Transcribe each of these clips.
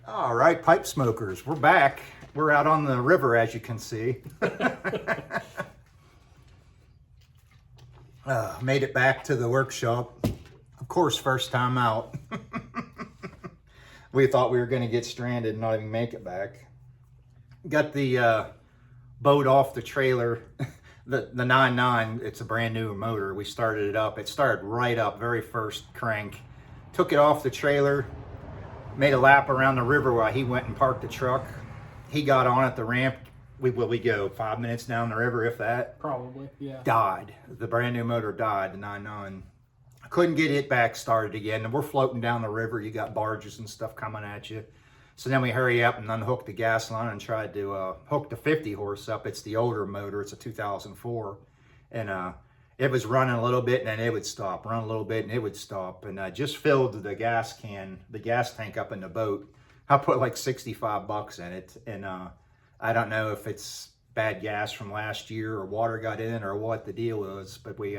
All right, pipe smokers, we're back. We're out on the river, as you can see. Made it back to the workshop. Of course, first time out. We thought we were going to get stranded and not even make it back. Got the boat off the trailer. The 9.9, it's a brand new motor. We started it up. It started right up, very first crank. Took it off the trailer. Made a lap around the river while he went and parked the truck. He got on at the ramp. We go 5 minutes down the river, if that. Probably, yeah. Died. The brand new motor died, the 9.9. I couldn't get it back started again. And we're floating down the river. You got barges and stuff coming at you. So then we hurry up and unhook the gas line and tried to hook the 50 horse up. It's the older motor. It's a 2004. And it was running a little bit and then it would stop. Run a little bit and it would stop. And I just filled the gas tank up in the boat. I put like 65 bucks in it. And I don't know if it's bad gas from last year or water got in or what the deal was. But we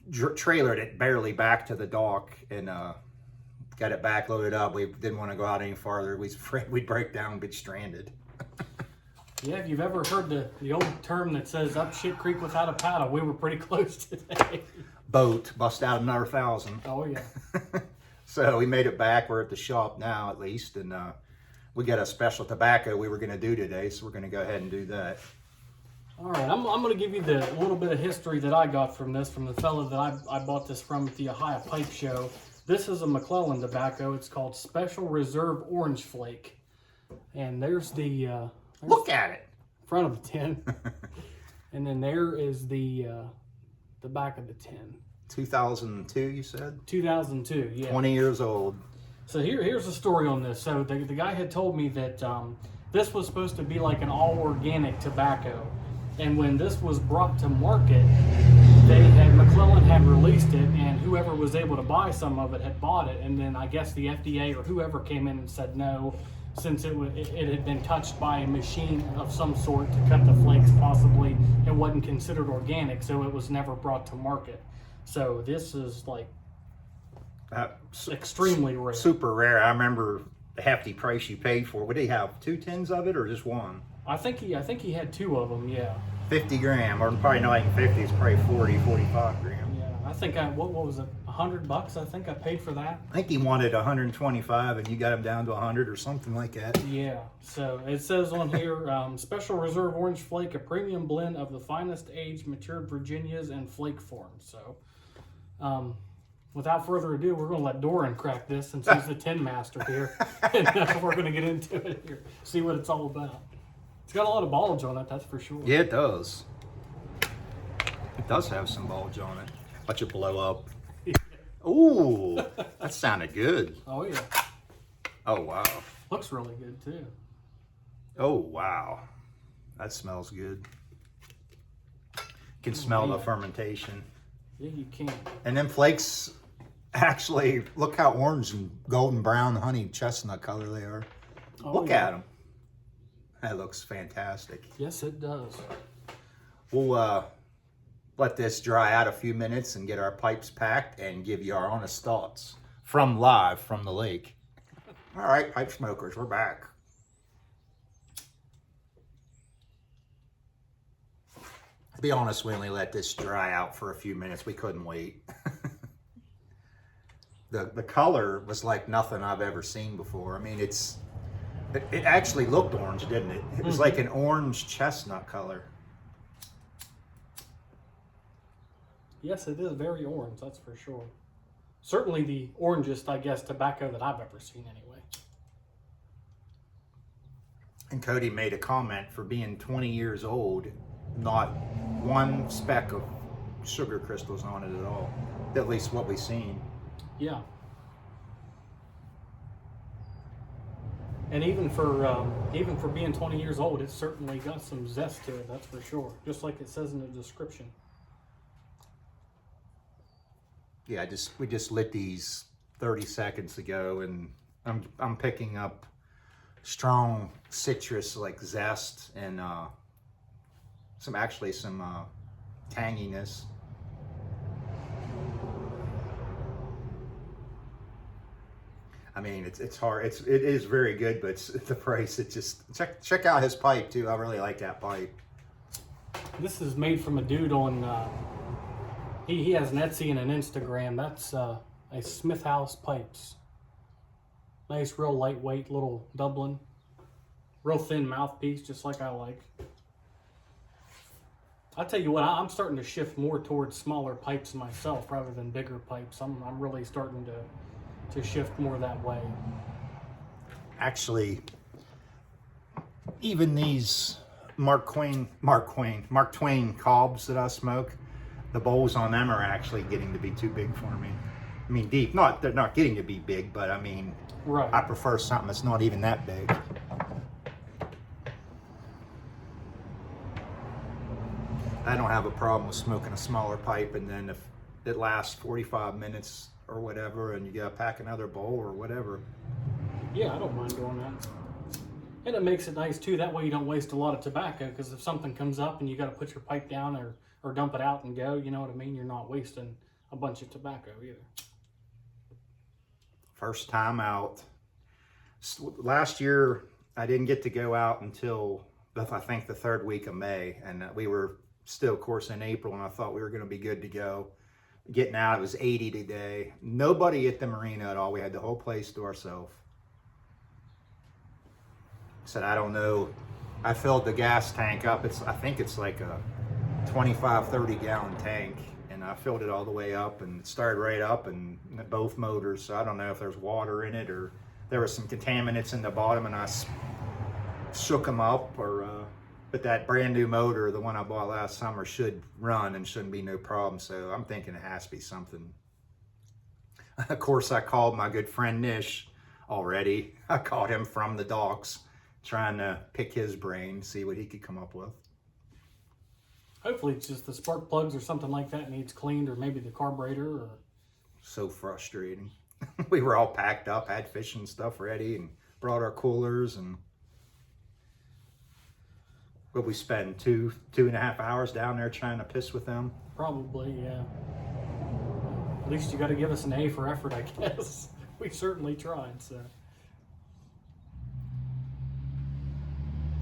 trailered it barely back to the dock and got it back loaded up. We didn't want to go out any farther. We was afraid we'd break down and be stranded. Yeah, if you've ever heard the old term that says up shit creek without a paddle, we were pretty close today. Boat, bust out another 1,000. Oh, yeah. So we made it back. We're at the shop now, at least. And we got a special tobacco we were going to do today, so we're going to go ahead and do that. All right, I'm going to give you the little bit of history that I got from this, from the fellow that I bought this from at the Ohio Pipe Show. This is a McClelland tobacco. It's called Special Reserve Orange Flake. And there's the... Look at it. Front of the tin. And then there is the back of the tin. 2002, you said? 2002, yeah. 20 years old. So here's the story on this. So the guy had told me that this was supposed to be like an all-organic tobacco. And when this was brought to market, McClelland had released it, and whoever was able to buy some of it had bought it. And then I guess the FDA or whoever came in and said no, since it had been touched by a machine of some sort to cut the flakes possibly, it wasn't considered organic, so it was never brought to market. So this is like extremely rare. Super rare. I remember the hefty price you paid for it. Would he have 2 tins of it or just one? I think he had 2 of them, yeah. 50 gram, or probably not even 50, it's probably 40, 45 gram. Yeah, I think what was it, $100 I think I paid for that. I think he wanted 125 and you got him down to 100 or something like that. Yeah, so it says on here, Special Reserve Orange Flake, a premium blend of the finest aged matured Virginias and flake forms. So without further ado, we're going to let Doran crack this since he's the tin master here. And we're going to get into it here, see what it's all about. It's got a lot of bulge on it, that's for sure. Yeah, it does. It does have some bulge on it. Watch it blow up. Ooh, that sounded good. Oh, yeah. Oh, wow. Looks really good, too. Oh, wow. That smells good. You can smell the fermentation. Yeah, you can. And then flakes, actually, look how orange and golden brown honey chestnut color they are. Oh, look yeah. at them. That looks fantastic. Yes, it does. We'll let this dry out a few minutes and get our pipes packed and give you our honest thoughts live from the lake. All right, pipe smokers, we're back. To be honest, we only let this dry out for a few minutes. We couldn't wait. The color was like nothing I've ever seen before. I mean, it actually looked orange, didn't it? It was like an orange chestnut color. Yes, it is very orange, that's for sure. Certainly the orangest, I guess, tobacco that I've ever seen anyway. And Cody made a comment, for being 20 years old, not one speck of sugar crystals on it at all. At least what we've seen. Yeah. And even for being 20 years old, it's certainly got some zest to it, that's for sure. Just like it says in the description. Yeah, we just lit these 30 seconds ago, and I'm picking up strong citrus like zest and some tanginess. I mean, it's hard. It is very good, but it's the price. It just check out his pipe too. I really like that pipe. This is made from a dude on. He has an Etsy and an Instagram. That's a Smith House Pipes. Nice, real lightweight little Dublin. Real thin mouthpiece, just like I like. I tell you what, I'm starting to shift more towards smaller pipes myself rather than bigger pipes. I'm really starting to shift more that way. Actually, even these Mark Twain cobs that I smoke, the bowls on them are actually getting to be too big for me. I mean, deep. They're not getting to be big, but I mean, right. I prefer something that's not even that big. I don't have a problem with smoking a smaller pipe, and then if it lasts 45 minutes or whatever, and you gotta pack another bowl or whatever. Yeah, I don't mind doing that. And it makes it nice too. That way you don't waste a lot of tobacco, because if something comes up and you got to put your pipe down or dump it out and go, you know what I mean? You're not wasting a bunch of tobacco either. First time out. Last year, I didn't get to go out until I think the 3rd week of May, and we were still, of course, in April, and I thought we were going to be good to go. Getting out, it was 80 today. Nobody at the marina at all. We had the whole place to ourselves. Said, I don't know. I filled the gas tank up. I think it's like a 25, 30 gallon tank. And I filled it all the way up, and it started right up, and both motors. So I don't know if there's water in it or there was some contaminants in the bottom, and I shook them up. But that brand new motor, the one I bought last summer, should run and shouldn't be no problem. So I'm thinking it has to be something. Of course, I called my good friend Nish already. I called him from the docks, trying to pick his brain, see what he could come up with. Hopefully it's just the spark plugs or something like that needs cleaned, or maybe the carburetor. Or so frustrating. We were all packed up, had fishing stuff ready, and brought our coolers, and but we spend two and a half hours down there trying to piss with them. Probably, yeah. At least you got to give us an A for effort, I guess. We certainly tried, so.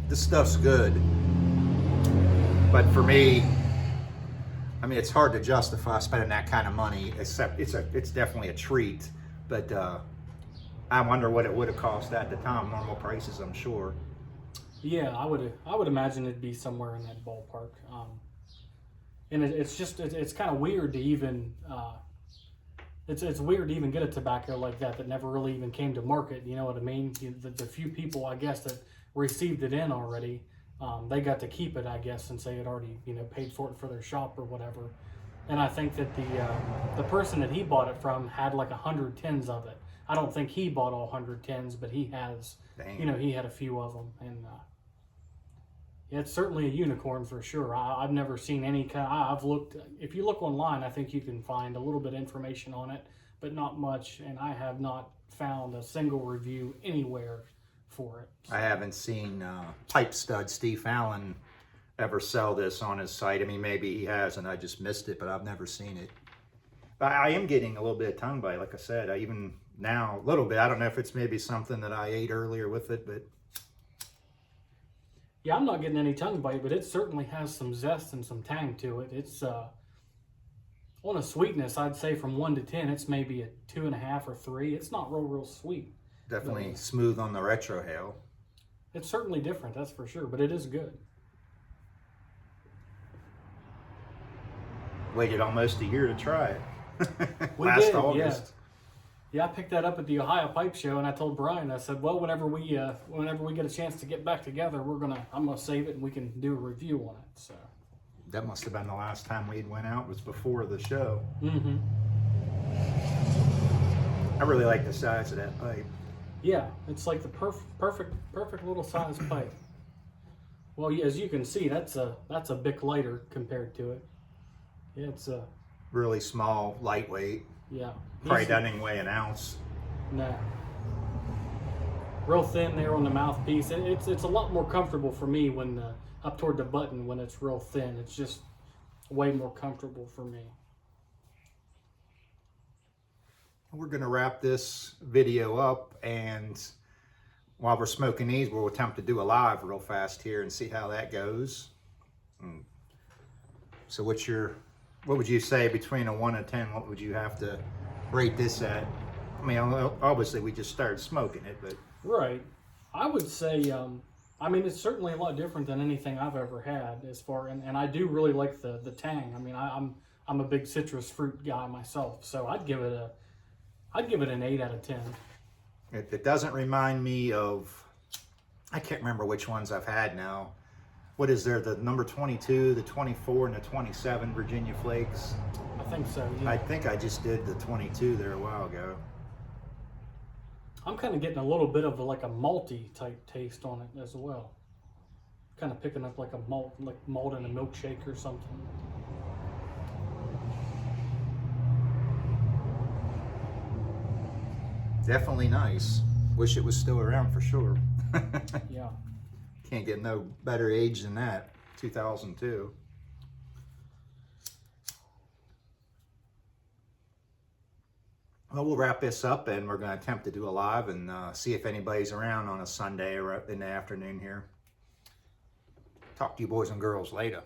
This stuff's good. But for me, I mean, it's hard to justify spending that kind of money, except it's definitely a treat. But I wonder what it would have cost at the time. Normal prices, I'm sure. Yeah, I would imagine it'd be somewhere in that ballpark. And it's kind of weird to even it's weird to even get a tobacco like that never really even came to market. You know what I mean? The few people, I guess, that received it in already. They got to keep it, I guess, since they had already, paid for it for their shop or whatever. And I think that the person that he bought it from had like 100 tins of it. I don't think he bought all 100 tins, but he has. Dang. He had a few of them, and yeah, it's certainly a unicorn for sure. I've never seen any kind. I've looked. If you look online, I think you can find a little bit of information on it, but not much. And I have not found a single review anywhere for it. I haven't seen Pipe Stud Steve Allen ever sell this on his site. I mean, maybe he has, and I just missed it, but I've never seen it. But I am getting a little bit of tongue bite, like I said. Even now, a little bit. I don't know if it's maybe something that I ate earlier with it, but yeah, I'm not getting any tongue bite, but it certainly has some zest and some tang to it. It's on a sweetness, I'd say from 1 to 10, it's maybe a 2.5 or 3. It's not real sweet. definitely smooth on the retrohale. It's certainly different, that's for sure, but it is good. Waited almost a year to try it. We Last did, August. Yeah, I picked that up at the Ohio Pipe Show, and I told Brian, I said, well, whenever we get a chance to get back together, I'm gonna save it and we can do a review on it. So That must have been the last time we went out, was before the show. Mm-hmm. I really like the size of that pipe. Yeah, it's like the perfect little size pipe. Well, as you can see, that's a bit lighter compared to it. Yeah, it's a Really small, lightweight. yeah. Probably Easy. doesn't even weigh an ounce. No. Real thin there on the mouthpiece. It's a lot more comfortable for me when up toward the button when it's real thin. It's just way more comfortable for me. we're going to wrap this video up, and while we're smoking these, we'll attempt to do a live real fast here and see how that goes. So what would you say between a 1 and 10? What would you have to rate this at? I mean, obviously we just started smoking it, but Right. I would say, I mean, it's certainly a lot different than anything I've ever had as far, and I do really like the tang. I mean, I'm a big citrus fruit guy myself, so I'd give it an 8 out of 10. it doesn't remind me of, I can't remember which ones I've had now. What is there, the number 22, the 24, and the 27 Virginia Flakes? I think so, yeah. I think I just did the 22 there a while ago. I'm kind of getting a little bit of like a malty type taste on it as well. Kind of picking up like a malt in a milkshake or something. Definitely nice. Wish it was still around for sure. Yeah. Can't get no better age than that. 2002. Well, we'll wrap this up, and we're going to attempt to do a live and see if anybody's around on a Sunday or in the afternoon here. Talk to you boys and girls later.